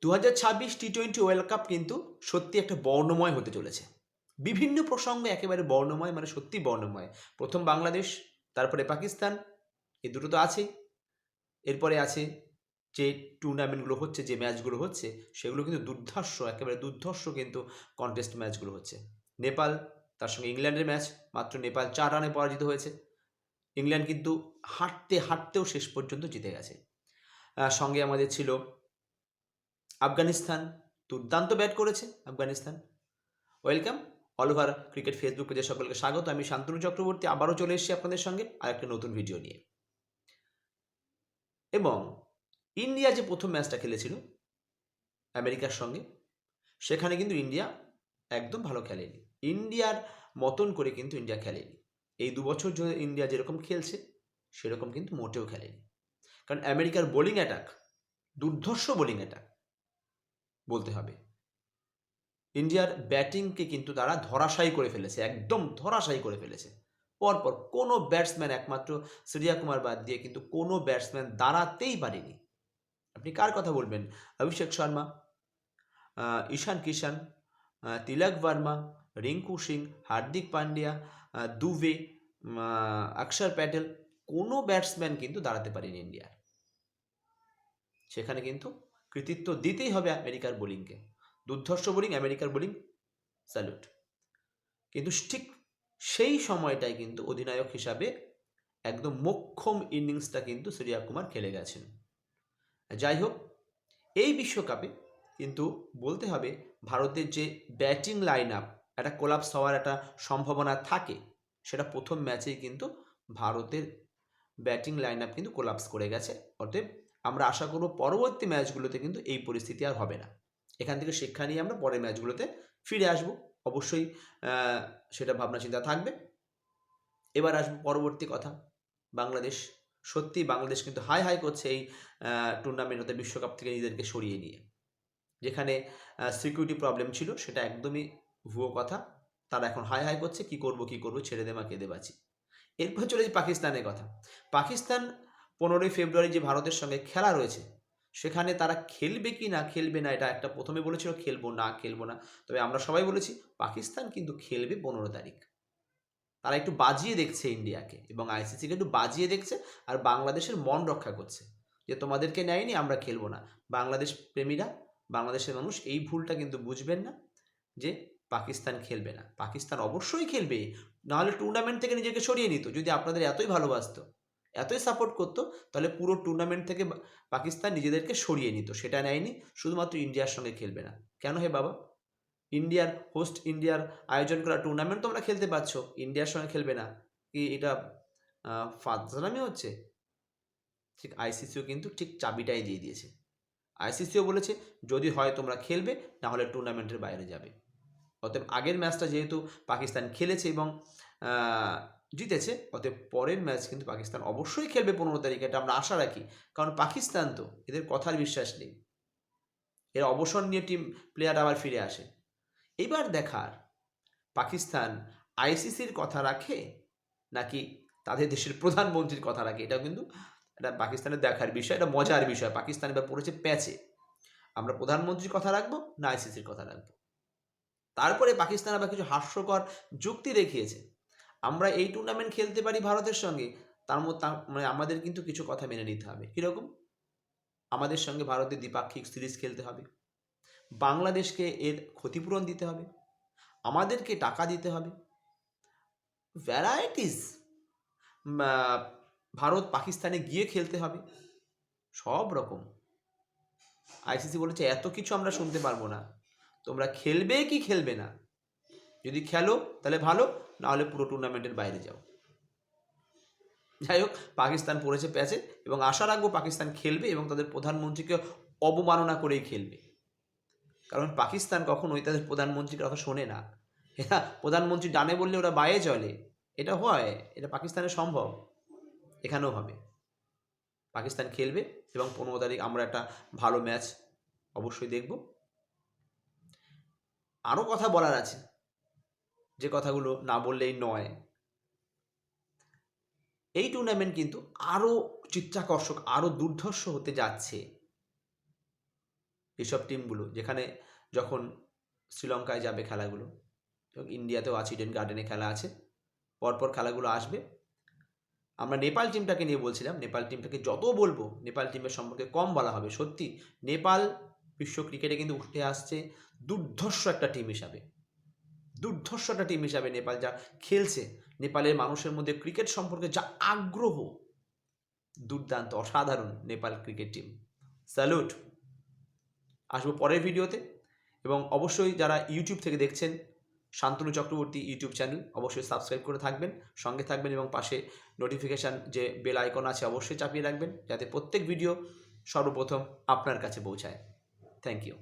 2026 টি-20 world cup কিন্তু সত্যি একটা বর্ণময় হতে চলেছে। বিভিন্ন প্রসঙ্গে একেবারে বর্ণময়, মানে সত্যি বর্ণময়। প্রথম বাংলাদেশ, তারপরে পাকিস্তান, এই দুটো তো আছেই। এরপরে আছে যে টুর্নামেন্টগুলো হচ্ছে, যে ম্যাচগুলো হচ্ছে, সেগুলো কিন্তু দুর্ধর্ষ, একেবারে দুর্ধর্ষ কিন্তু কন্টেস্ট ম্যাচগুলো হচ্ছে। নেপাল, তার সঙ্গে ইংল্যান্ডের ম্যাচ, মাত্র নেপাল 4 রানে পরাজিত হয়েছে। ইংল্যান্ড কিন্তু হারতে হারতেও শেষ পর্যন্ত জিতে গেছে। সঙ্গে আমাদের ছিল আফগানিস্তান, দুর্দান্ত ব্যাট করেছে Afghanistan. Welcome all over cricket Facebook পেজে সকলকে স্বাগত। আমি শান্তনু চক্রবর্তী আবারও চলে এসেছি আপনাদের সঙ্গে আর একটা নতুন ভিডিও নিয়ে। এবং ইন্ডিয়া যে প্রথম ম্যাচটা খেলেছিল আমেরিকার সঙ্গে, সেখানে কিন্তু ইন্ডিয়া একদম ভালো খেলেনি। ইন্ডিয়ার মতন করে কিন্তু ইন্ডিয়া খেলেনি। এই 2 বছর ধরে ইন্ডিয়া যেরকম খেলছে সেরকম কিন্তু মোটেও খেলেনি। কারণ আমেরিকার বোলিং অ্যাটাক, দুর্ধর্ষ বোলিং অ্যাটাক বলতে হবে। ইন্ডিয়ার ব্যাটিংকে কিন্তু তারা ধরাশায়ী করে ফেলেছে, একদম ধরাশায়ী করে ফেলেছে। পরপর কোনো ব্যাটসম্যান, একমাত্র সূর্যকুমার বাদ দিয়ে কিন্তু কোনো ব্যাটসম্যান দাঁড়াতেই পারেনি। আপনি কার কথা বলবেন? অভিষেক শর্মা, ঈশান কিষান, তিলক ভার্মা, রিঙ্কু সিং, হার্দিক পান্ডিয়া, দুবে, অক্ষর প্যাটেল, কোনো ব্যাটসম্যান কিন্তু দাঁড়াতে পারেনি ইন্ডিয়ার। সেখানে কিন্তু কৃতিত্ব দিতেই হবে আমেরিকার বোলিংকে। দুর্ধর্ষ বোলিং, আমেরিকার বোলিং, স্যালুট। কিন্তু ঠিক সেই সময়টাই কিন্তু অধিনায়ক হিসাবে একদম মোক্ষম ইনিংসটা কিন্তু সূর্যকুমার খেলে গেছেন। যাই হোক, এই বিশ্বকাপে কিন্তু বলতে হবে ভারতের যে ব্যাটিং লাইন আপ, একটা কোলাপস হওয়ার একটা সম্ভাবনা থাকে, সেটা প্রথম ম্যাচেই কিন্তু ভারতের ব্যাটিং লাইন আপ কিন্তু কোলাপস করে গেছে। অতএব আমরা আশা করব পরবর্তী ম্যাচগুলোতে কিন্তু এই পরিস্থিতি আর হবে না। এখান থেকে শিক্ষা নিয়ে আমরা পরের ম্যাচগুলোতে ফিরে আসব। অবশ্যই সেটা ভাবনা চিন্তা থাকবে। এবার আসবো পরবর্তী কথা। বাংলাদেশ, সত্যি বাংলাদেশ কিন্তু হাই হাই করছে এই টুর্নামেন্ট হতে, বিশ্বকাপ থেকে নিজেদেরকে সরিয়ে নিয়ে। যেখানে সিকিউরিটি প্রবলেম ছিল সেটা একদমই ভুয়ো কথা। তারা এখন হাই হাই করছে, কি করব ছেড়ে দে মা কেঁদে বাঁচি। এরপর চলে যাই পাকিস্তানের কথা। পাকিস্তান 15ই ফেব্রুয়ারি যে ভারতের সঙ্গে খেলা রয়েছে, সেখানে তারা খেলবে কি না খেলবে না, এটা একটা প্রথমে বলেছিল খেলবো না। তবে আমরা সবাই বলেছি পাকিস্তান কিন্তু খেলবে 15 তারিখ। তারা একটু বাজিয়ে দেখছে ইন্ডিয়াকে এবং আইসিসিকে একটু বাজিয়ে দেখছে, আর বাংলাদেশের মন রক্ষা করছে যে তোমাদেরকে নেয়নি, আমরা খেলবো না। বাংলাদেশ প্রেমীরা, বাংলাদেশের মানুষ এই ভুলটা কিন্তু বুঝবেন না যে পাকিস্তান খেলবে না। পাকিস্তান অবশ্যই খেলবে, নাহলে টুর্নামেন্ট থেকে নিজেকে সরিয়ে নিত। যদি আপনাদের এতই ভালোবাসতো, এতই সাপোর্ট করতো, তাহলে পুরো টুর্নামেন্ট থেকে পাকিস্তান নিজেদেরকে সরিয়ে নিত। সেটা নেয়নি, শুধুমাত্র ইন্ডিয়ার সঙ্গে খেলবে না। কেন হে বাবা? ইন্ডিয়ার আয়োজন করা টুর্নামেন্ট তোমরা খেলতে পারছো, ইন্ডিয়ার সঙ্গে খেলবে না? কি এটা ফাজলামি হচ্ছে? ঠিক আইসিসিও কিন্তু ঠিক চাবিটাই দিয়ে দিয়েছে। আইসিসিও বলেছে যদি হয় তোমরা খেলবে, না হলে টুর্নামেন্টের বাইরে যাবে। অতএব আগের ম্যাচটা যেহেতু পাকিস্তান খেলেছে এবং জিতেছে, অতএব পরের ম্যাচ কিন্তু পাকিস্তান অবশ্যই খেলবে 15 তারিখে, এটা আমরা আশা রাখি। কারণ পাকিস্তান তো, এদের কথার বিশ্বাস নেই। এরা অবসর নিয়ে টিম প্লেয়ার আবার ফিরে আসে। এবার দেখার পাকিস্তান আইসিসির কথা রাখে নাকি তাদের দেশের প্রধানমন্ত্রীর কথা রাখে। এটাও কিন্তু এটা পাকিস্তানের দেখার বিষয়, এটা মজার বিষয়। পাকিস্তান এবার পড়েছে প্যাচে, আমরা প্রধানমন্ত্রীর কথা রাখবো না আইসিসির কথা রাখবো। তারপরে পাকিস্তান আবার কিছু হাস্যকর যুক্তি দেখিয়েছে। আমরা এই টুর্নামেন্ট খেলতে পারি ভারতের সঙ্গে, তার মধ্যে মানে আমাদের কিন্তু কিছু কথা মেনে নিতে হবে। কীরকম? আমাদের সঙ্গে ভারতের দ্বিপাক্ষিক সিরিজ খেলতে হবে, বাংলাদেশকে এর ক্ষতিপূরণ দিতে হবে, আমাদেরকে টাকা দিতে হবে, ভ্যারাইটিস, ভারত পাকিস্তানে গিয়ে খেলতে হবে, সব রকম। আইসিসি বলেছে এত কিছু আমরা শুনতে পারবো না, তোমরা খেলবে কি খেলবে না। যদি খেলো তাহলে ভালো, না হলে পুরো টুর্নামেন্টের বাইরে যাও। যাই হোক, পাকিস্তান পড়েছে প্যাচে এবং আশা রাখবো পাকিস্তান খেলবে এবং তাদের প্রধানমন্ত্রীকে অবমাননা করেই খেলবে। কারণ পাকিস্তান কখনোই তাদের প্রধানমন্ত্রীর কথা শোনে না। এরা প্রধানমন্ত্রী ডানে বললে ওরা বায়ে চলে। এটা হয়, এটা পাকিস্তানে সম্ভব, এখানেও হবে। পাকিস্তান খেলবে এবং 15 তারিখ আমরা একটা ভালো ম্যাচ অবশ্যই দেখব। আরও কথা বলার আছে, যে কথাগুলো না বললেই নয়। এই টুর্নামেন্ট কিন্তু আরও চিত্তাকর্ষক, আরও দুর্ধর্ষ হতে যাচ্ছে। এইসব টিমগুলো, যেখানে যখন শ্রীলঙ্কায় যাবে খেলাগুলো, এবং ইন্ডিয়াতেও আছে, ইডেন গার্ডেনে খেলা আছে, পরপর খেলাগুলো আসবে। আমরা নেপাল টিমটাকে নিয়ে বলছিলাম, নেপাল টিমটাকে যত বলবো নেপাল টিমের সম্পর্কে কম বলা হবে। সত্যি নেপাল বিশ্ব ক্রিকেটে কিন্তু উঠে আসছে দুর্ধর্ষ একটা টিম হিসাবে, দুর্ধর্ষ একটা টিম হিসাবে নেপাল যা খেলছে, নেপালের মানুষের মধ্যে ক্রিকেট সম্পর্কে যা আগ্রহ, দুর্দান্ত, অসাধারণ নেপাল ক্রিকেট টিম। স্যালুট। আসবো পরের ভিডিওতে, এবং অবশ্যই যারা ইউটিউব থেকে দেখছেন, শান্তনু চক্রবর্তী ইউটিউব চ্যানেল অবশ্যই সাবস্ক্রাইব করে থাকবেন, সঙ্গে থাকবেন, এবং পাশে নোটিফিকেশান যে বেল আইকন আছে অবশ্যই চাপিয়ে রাখবেন, যাতে প্রত্যেক ভিডিও সর্বপ্রথম আপনার কাছে পৌঁছায়। Thank you.